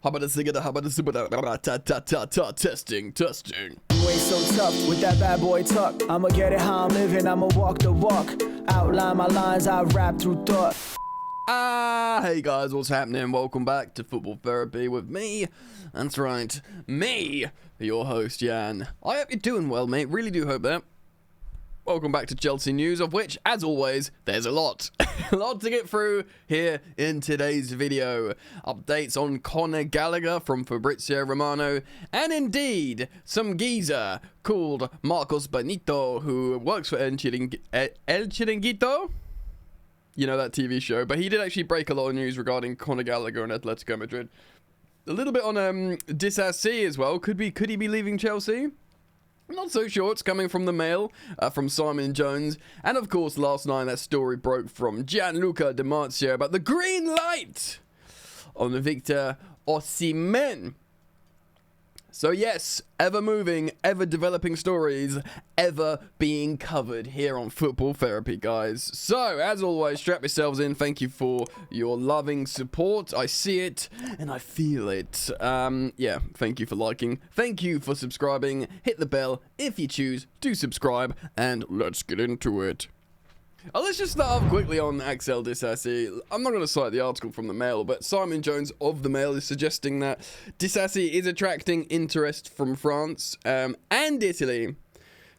Testing. You ain't so tough with that bad boy tuck. I'ma get it how I'm living, I'ma walk the walk. Outline my lines, I rap through thought. Hey guys, what's happening? Welcome back to Football Therapy with me. That's right, me, your host, Jan. I hope you're doing well, mate. Really do hope that. Welcome back to Chelsea news, of which, as always, there's a lot. A lot to get through here in today's video. Updates on Conor Gallagher from Fabrizio Romano, and indeed, some geezer called Marcos Benito, who works for El Chiringuito. You know, that TV show. But he did actually break a lot of news regarding Conor Gallagher and Atletico Madrid. A little bit on Disasi as well. Could he be leaving Chelsea? I'm not so sure. It's coming from the Mail, from Simon Jones. And of course, last night that story broke from Gianluca Di Marzio about the green light on Victor Osimhen. So yes, ever moving, ever developing stories, ever being covered here on Football Therapy, guys. So, as always, strap yourselves in. Thank you for your loving support. I see it and I feel it. Yeah, thank you for liking. Thank you for subscribing. Hit the bell if you choose to subscribe, and let's get into it. Let's just start off quickly on Axel Disasi. I'm not going to cite the article from the Mail, but Simon Jones of the Mail is suggesting that Disasi is attracting interest from France and Italy.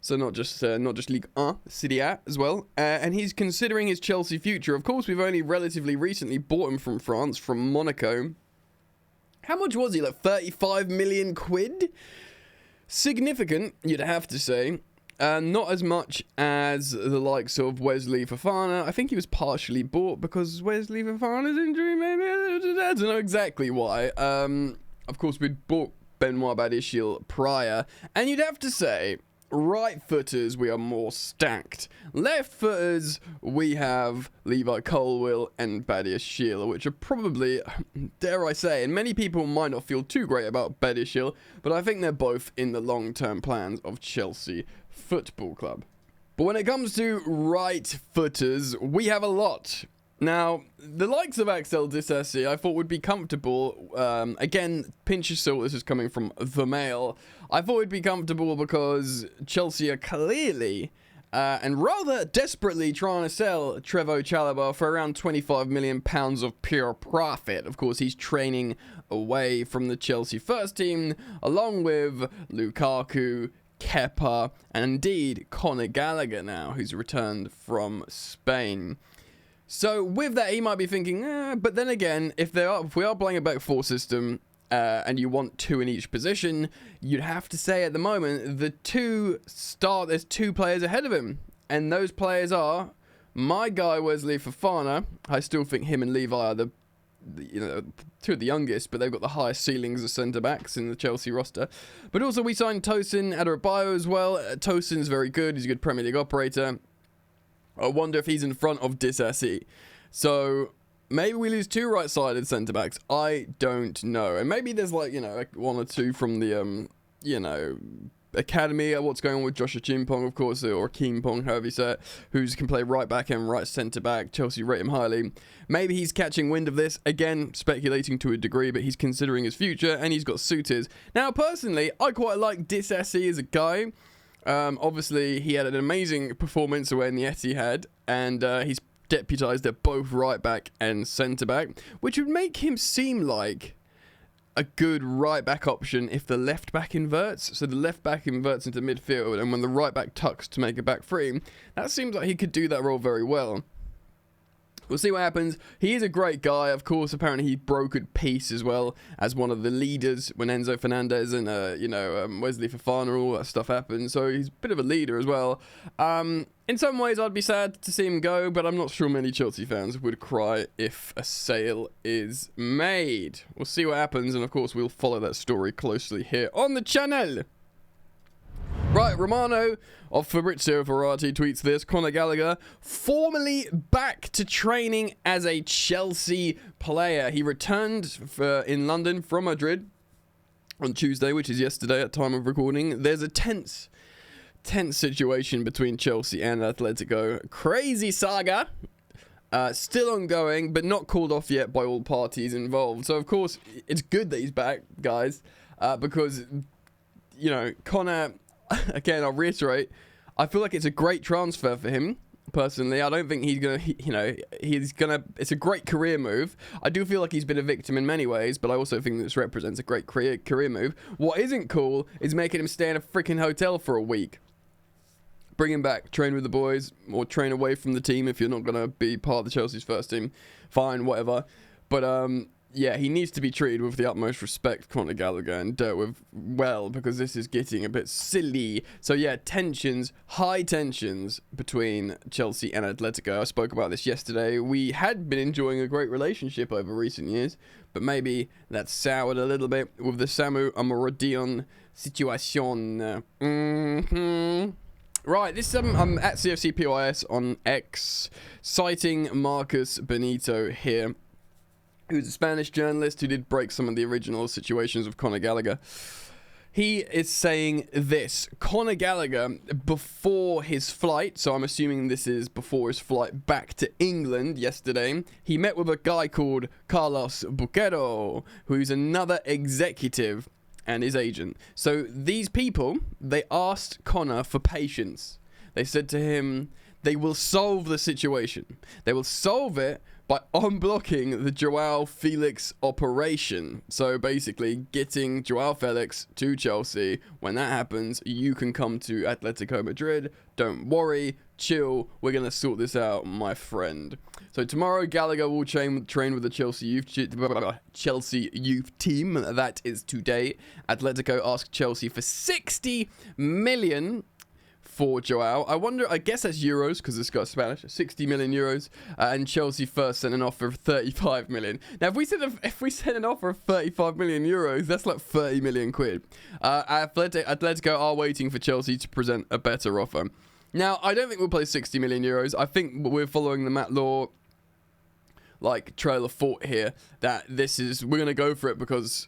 So not just Ligue 1, Serie A as well. And he's considering his Chelsea future. Of course, we've only relatively recently bought him from France, from Monaco. How much was he? Like 35 million quid? Significant, you'd have to say. Not as much as the likes of Wesley Fofana. I think he was partially bought because Wesley Fofana's injury, maybe? I don't know exactly why. Of course, we'd bought Benoit Badiashile prior. And you'd have to say, right footers, we are more stacked. Left footers, we have Levi Colwill and Badiashile, which are probably, dare I say, and many people might not feel too great about Badiashile, but I think they're both in the long-term plans of Chelsea Football Club. But when it comes to right footers, we have a lot. Now, the likes of Axel Disasi, I thought would be comfortable. Again, pinch of salt, this is coming from the Mail. I thought it'd be comfortable because Chelsea are clearly and rather desperately trying to sell Trevoh Chalobah for around £25 million of pure profit. Of course, he's training away from the Chelsea first team, along with Lukaku, Kepa, and indeed Conor Gallagher now, who's returned from Spain. So with that, he might be thinking, but then again, if we are playing a back four system and you want two in each position, you'd have to say at the moment there's two players ahead of him, and those players are my guy Wesley Fofana. I still think him and Levi are the two of the youngest, but they've got the highest ceilings as centre-backs in the Chelsea roster. But also we signed Tosin Adarabioyo as well. Tosin's very good. He's a good Premier League operator. I wonder if he's in front of Disasi. So maybe we lose two right-sided centre-backs. I don't know. And maybe there's like one or two from the, academy. What's going on with Joshua Chimpong, of course, or Kimpong, however you say it, who can play right back and right centre back. Chelsea rate him highly. Maybe he's catching wind of this. Again, speculating to a degree, but he's considering his future, and he's got suitors. Now, personally, I quite like Disasi as a guy. Obviously, he had an amazing performance away in the Etihad, and he's deputised at both right back and centre back, which would make him seem like a good right back option if the left back inverts. So the left back inverts into midfield, and when the right back tucks to make a back three, that seems like he could do that role very well. We'll see what happens. He is a great guy. Of course, apparently he brokered peace as well as one of the leaders when Enzo Fernandez and, Wesley Fofana, all that stuff happened. So he's a bit of a leader as well. In some ways, I'd be sad to see him go, but I'm not sure many Chelsea fans would cry if a sale is made. We'll see what happens, and of course, we'll follow that story closely here on the channel. Right, Romano of Fabrizio Romano tweets this. Conor Gallagher formally back to training as a Chelsea player. He returned in London from Madrid on Tuesday, which is yesterday at time of recording. There's a tense situation between Chelsea and Atletico. Crazy saga. Still ongoing, but not called off yet by all parties involved. So, of course, it's good that he's back, guys, because, you know, Conor, again, I'll reiterate, I feel like it's a great transfer for him. Personally, I don't think he's gonna, it's a great career move. I do feel like he's been a victim in many ways, but I also think this represents a great career move. What isn't cool is making him stay in a freaking hotel for a week. Bring him back, train with the boys, or train away from the team if you're not gonna be part of the Chelsea's first team. Fine, whatever. But yeah, he needs to be treated with the utmost respect, Conor Gallagher, and dealt with well, because this is getting a bit silly. So yeah, high tensions between Chelsea and Atletico. I spoke about this yesterday. We had been enjoying a great relationship over recent years, but maybe that's soured a little bit with the Samu Amorodion situation. Right, this I'm at CFCPYS on X, citing Marcus Benito here, who's a Spanish journalist who did break some of the original situations of Conor Gallagher. He is saying this: Conor Gallagher, before his flight, so I'm assuming this is before his flight back to England yesterday, he met with a guy called Carlos Buquero, who's another executive and his agent. So these people, they asked Conor for patience. They said to him, they will solve the situation. They will solve it by unblocking the Joao Felix operation. So basically getting Joao Felix to Chelsea. When that happens, you can come to Atletico Madrid. Don't worry, chill. We're going to sort this out, my friend. So tomorrow, Gallagher will train with the Chelsea youth team. That is today. Atletico asked Chelsea for 60 million for Joao. I guess that's euros, because this guy's Spanish. 60 million euros. And Chelsea first sent an offer of 35 million. Now, if we sent an offer of 35 million euros, that's like 30 million quid. Atletico are waiting for Chelsea to present a better offer. Now, I don't think we'll play 60 million euros. I think we're following the Matt Law trail of thought here, that we're going to go for it because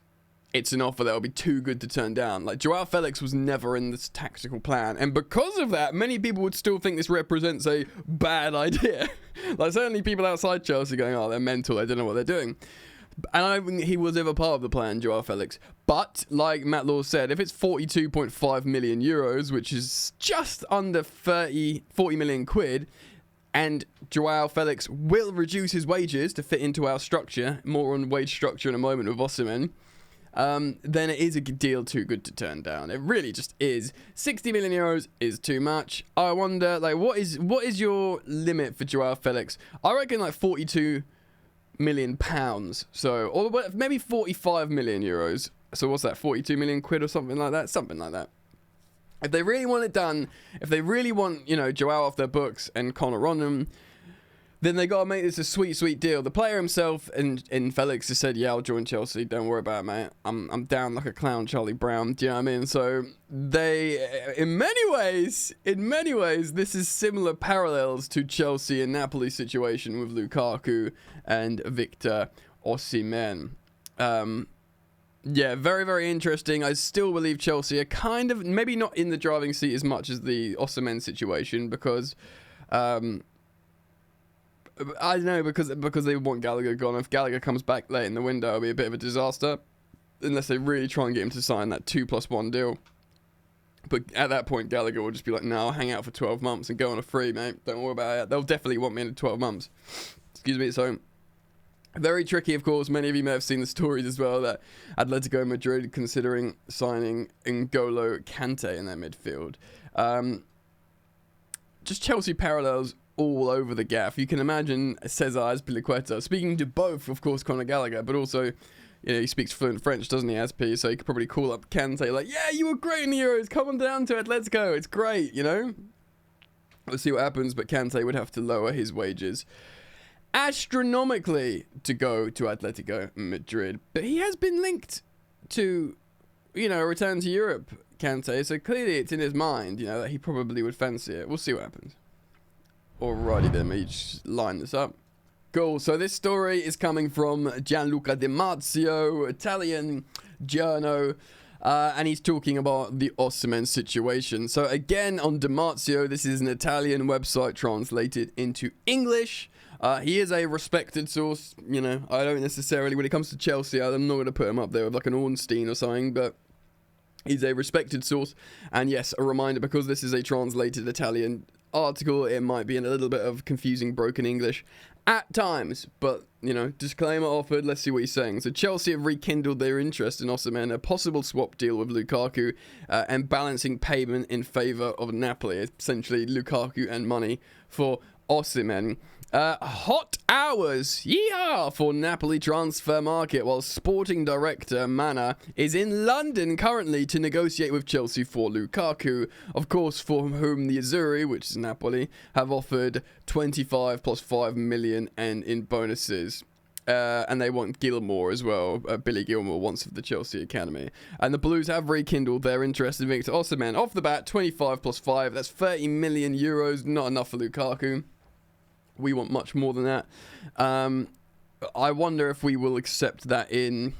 it's an offer that will be too good to turn down. Like, Joao Felix was never in this tactical plan, and because of that, many people would still think this represents a bad idea. Like, certainly people outside Chelsea going, oh, they're mental, they don't know what they're doing. And I don't think he was ever part of the plan, Joao Felix. But, like Matt Law said, if it's 42.5 million euros, which is just under 40 million quid, and Joao Felix will reduce his wages to fit into our structure, more on wage structure in a moment with Osimhen, then it is a deal too good to turn down. It really just is. 60 million euros is too much. I wonder, like, what is your limit for Joao Felix? I reckon like 42 million pounds. So, or maybe 45 million euros. So what's that, 42 million quid or something like that? Something like that. If they really want it done, if they really want, Joao off their books and Conor on them, then they got to make this a sweet, sweet deal. The player himself and Felix has said, yeah, I'll join Chelsea. Don't worry about it, mate. I'm down like a clown, Charlie Brown. Do you know what I mean? So they, in many ways, this is similar parallels to Chelsea and Napoli situation with Lukaku and Victor Osimhen. Yeah, very, very interesting. I still believe Chelsea are kind of, maybe not in the driving seat as much as the Osimhen situation, because I don't know, because they want Gallagher gone. If Gallagher comes back late in the window, it'll be a bit of a disaster, unless they really try and get him to sign that 2+1 deal. But at that point, Gallagher will just be like, no, I'll hang out for 12 months and go on a free, mate. Don't worry about it. They'll definitely want me in 12 months. Excuse me. So, very tricky, of course. Many of you may have seen the stories as well, that Atletico Madrid considering signing N'Golo Kante in their midfield. Just Chelsea parallels all over the gaff. You can imagine Cesar Azpilicueta speaking to both, of course, Conor Gallagher, but also, he speaks fluent French, doesn't he, Azpi? So he could probably call up Kante like, yeah, you were great in the Euros. Come on down to Atletico. It's great, Let's see what happens, but Kante would have to lower his wages astronomically to go to Atletico Madrid. But he has been linked to, a return to Europe, Kante. So clearly it's in his mind, that he probably would fancy it. We'll see what happens. Alrighty then, let me just line this up. Cool, so this story is coming from Gianluca Di Marzio, Italian journo, and he's talking about the Osimhen situation. So again, on Di Marzio, this is an Italian website translated into English. He is a respected source, you know. I don't necessarily, when it comes to Chelsea, I'm not going to put him up there with like an Ornstein or something, but he's a respected source. And yes, a reminder, because this is a translated Italian article, it might be in a little bit of confusing broken English at times, but you know, disclaimer offered. Let's see what he's saying. So Chelsea have rekindled their interest in Osimhen, a possible swap deal with Lukaku, and balancing payment in favour of Napoli, essentially Lukaku and money for Osimhen. Hot hours, yeehaw, for Napoli transfer market, while sporting director Mana is in London currently to negotiate with Chelsea for Lukaku, of course, for whom the Azzurri, which is Napoli, have offered 25 plus 5 million and in bonuses. And they want Gilmour as well. Billy Gilmour wants of the Chelsea Academy. And the Blues have rekindled their interest in Victor Osimhen. Off the bat, 25 plus 5, that's 30 million euros, not enough for Lukaku. We want much more than that. I wonder if we will accept that in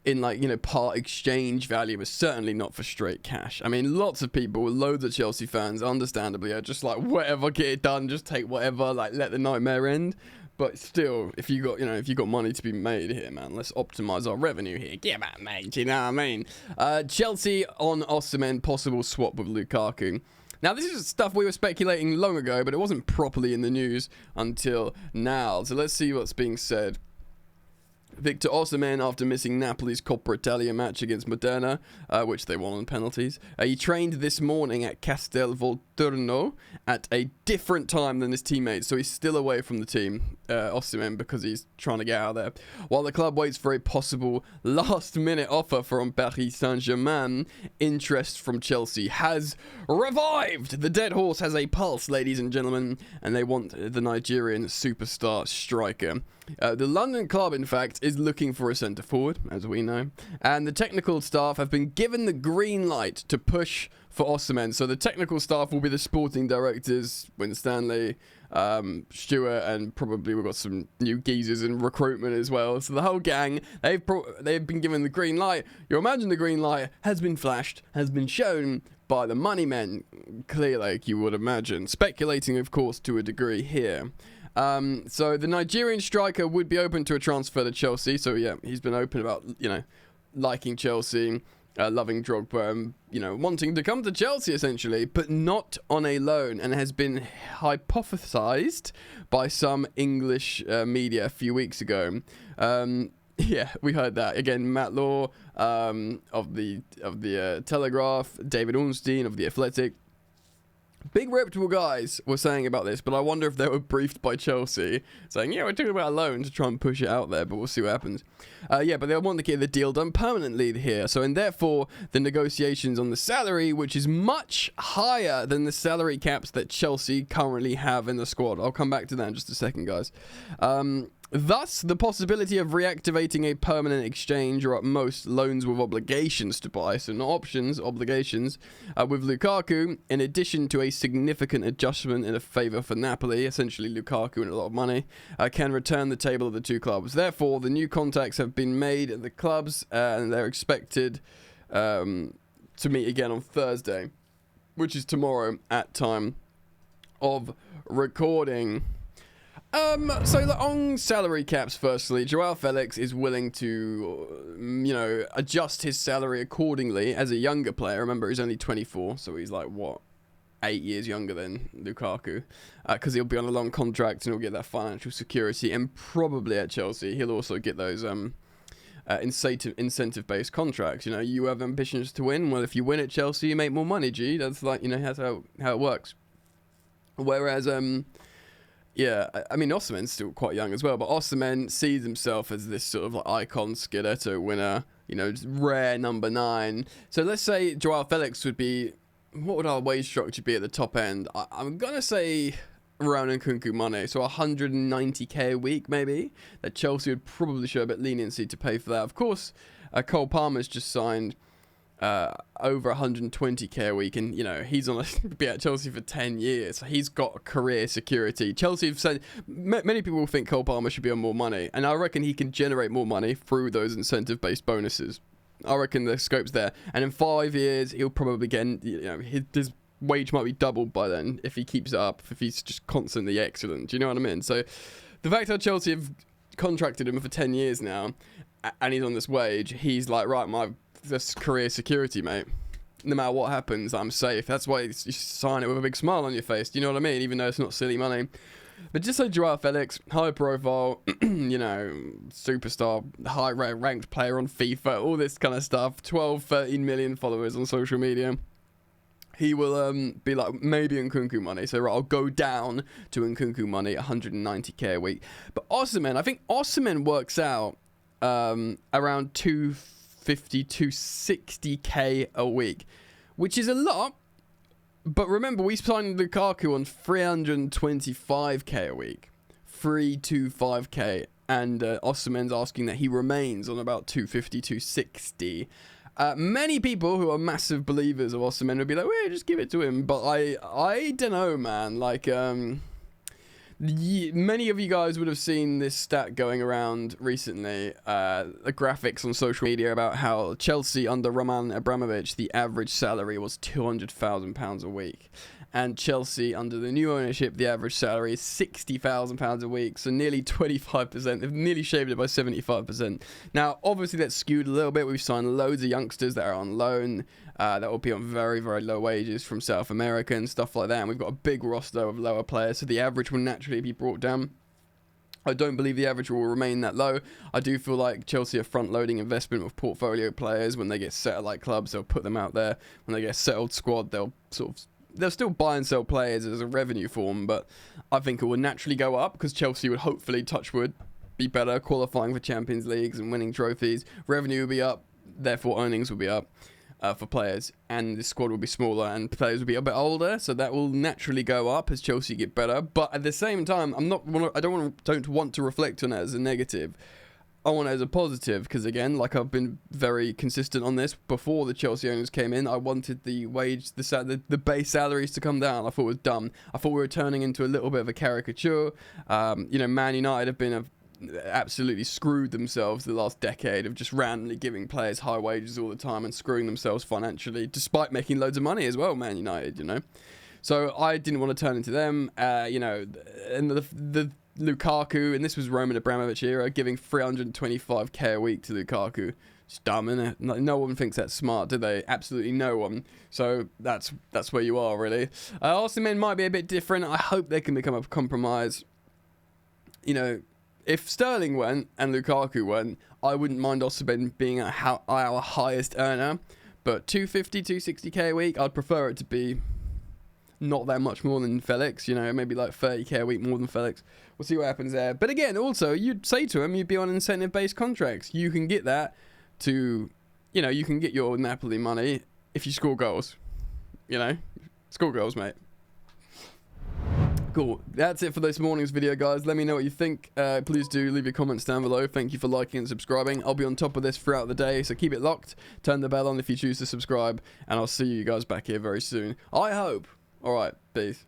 like, you know, part exchange value, but certainly not for straight cash. I mean, lots of people, loads of Chelsea fans, understandably, are just like, whatever, get it done, just take whatever, like, let the nightmare end. But still, if you got, you know, if you got money to be made here, man, let's optimize our revenue here. Get back, mate. You know what I mean? Chelsea on Osimhen, possible swap with Lukaku. Now, this is stuff we were speculating long ago, but it wasn't properly in the news until now. So let's see what's being said. Victor Osimhen, after missing Napoli's Coppa Italia match against Modena, which they won on penalties, he trained this morning at Castel Volturno at a different time than his teammates, so he's still away from the team, Osimhen, because he's trying to get out of there. While the club waits for a possible last-minute offer from Paris Saint-Germain, interest from Chelsea has revived. The dead horse has a pulse, ladies and gentlemen, and they want the Nigerian superstar striker. The London club, in fact, is looking for a centre-forward, as we know. And the technical staff have been given the green light to push for Osimhen. So the technical staff will be the sporting directors, Winstanley, Stewart, and probably we've got some new geezers in recruitment as well. So the whole gang, they've been given the green light. You imagine the green light has been flashed, has been shown by the money men, clearly, you would imagine. Speculating, of course, to a degree here. So the Nigerian striker would be open to a transfer to Chelsea. So yeah, he's been open about, you know, liking Chelsea, loving Drogba, and, you know, wanting to come to Chelsea essentially, but not on a loan, and has been hypothesized by some English media a few weeks ago. Yeah, we heard that again. Matt Law of the Telegraph, David Ornstein of the Athletic. Big reputable guys were saying about this, but I wonder if they were briefed by Chelsea, saying, yeah, we're talking about a loan to try and push it out there, but we'll see what happens. Yeah, but they want to get the deal done permanently here. So, and therefore, the negotiations on the salary, which is much higher than the salary caps that Chelsea currently have in the squad. I'll come back to that in just a second, guys. Thus, the possibility of reactivating a permanent exchange, or at most loans with obligations to buy, so not options, obligations, with Lukaku, in addition to a significant adjustment in a favour for Napoli, essentially Lukaku and a lot of money, can return the table of the two clubs. Therefore, the new contacts have been made at the clubs, and they're expected to meet again on Thursday, which is tomorrow at time of recording. So on salary caps, firstly, Joao Felix is willing to, you know, adjust his salary accordingly as a younger player. Remember, he's only 24, so he's like, what, 8 years younger than Lukaku, because he'll be on a long contract and he'll get that financial security, and probably at Chelsea, he'll also get those incentive-based contracts. You know, you have ambitions to win. Well, if you win at Chelsea, you make more money, G. That's like, you know, that's how it works. Whereas, yeah, I mean, Osimhen's still quite young as well, but Osimhen sees himself as this sort of like icon Scudetto winner, you know, rare number 9. So let's say Joao Felix would be, what would our wage structure be at the top end? I'm going to say around Nkunku money, so 190k a week maybe, that Chelsea would probably show a bit leniency to pay for that. Of course, Cole Palmer's just signed over 120k a week, and you know, he's on be at Chelsea for 10 years, so he's got career security. Chelsea have said, many people think Cole Palmer should be on more money, and I reckon he can generate more money through those incentive-based bonuses. I reckon the scope's there, and in 5 years he'll probably get, you know, there's wage might be doubled by then if he keeps it up, if he's just constantly excellent. Do you know what I mean? So the fact that Chelsea have contracted him for 10 years now and he's on this wage, he's like, right, this career security, mate. No matter what happens, I'm safe. That's why you sign it with a big smile on your face. Do you know what I mean? Even though it's not silly money. But just like Joao Felix, high profile, you know, superstar, high ranked player on FIFA, all this kind of stuff, 12, 13 million followers on social media. He will be like maybe Nkunku money. So right, I'll go down to Nkunku money, 190k a week. But Osimhen, I think Osimhen works out around 250, 260k a week, which is a lot. But remember, we signed Lukaku on 325k a week, 325k, and Osimhen's asking that he remains on about 250, 260. Many people who are massive believers of Osimhen would be like, well, just give it to him. But I don't know, man. Like, many of you guys would have seen this stat going around recently, the graphics on social media about how Chelsea under Roman Abramovich, the average salary was £200,000 a week. And Chelsea under the new ownership, the average salary is £60,000 a week, so nearly 25%. They've nearly shaved it by 75%. Now, obviously, that's skewed a little bit. We've signed loads of youngsters that are on loan, that will be on very, very low wages from South America and stuff like that. And we've got a big roster of lower players, so the average will naturally be brought down. I don't believe the average will remain that low. I do feel like Chelsea are front-loading investment with portfolio players. When they get satellite clubs, they'll put them out there. When they get a settled squad, they'll still buy and sell players as a revenue form, but I think it will naturally go up because Chelsea would hopefully, touch wood, be better, qualifying for Champions Leagues and winning trophies. Revenue will be up, therefore earnings will be up for players, and the squad will be smaller and players will be a bit older, so that will naturally go up as Chelsea get better. But at the same time, I don't want to reflect on it as a negative. I want it as a positive because, again, like I've been very consistent on this before the Chelsea owners came in, I wanted the base salaries to come down. I thought it was dumb. I thought we were turning into a little bit of a caricature. Man United have been absolutely screwed themselves the last decade of just randomly giving players high wages all the time and screwing themselves financially, despite making loads of money as well, Man United, you know. So I didn't want to turn into them, and the Lukaku, and this was Roman Abramovich era, giving 325k a week to Lukaku. It's dumb, isn't it? No one thinks that's smart, do they? Absolutely no one. So that's where you are, really. Osimhen might be a bit different. I hope they can become a compromise. You know, if Sterling went and Lukaku went, I wouldn't mind Osimhen being our highest earner. But 250, 260k a week, I'd prefer it to be not that much more than Felix, you know, maybe like 30k a week more than Felix. We'll see what happens there. But again, also, you'd say to him, you'd be on incentive-based contracts. You can get that to, you know, you can get your Napoli money if you score goals. You know, score goals, mate. Cool. That's it for this morning's video, guys. Let me know what you think. Please do leave your comments down below. Thank you for liking and subscribing. I'll be on top of this throughout the day, so keep it locked. Turn the bell on if you choose to subscribe, and I'll see you guys back here very soon. I hope. All right, peace.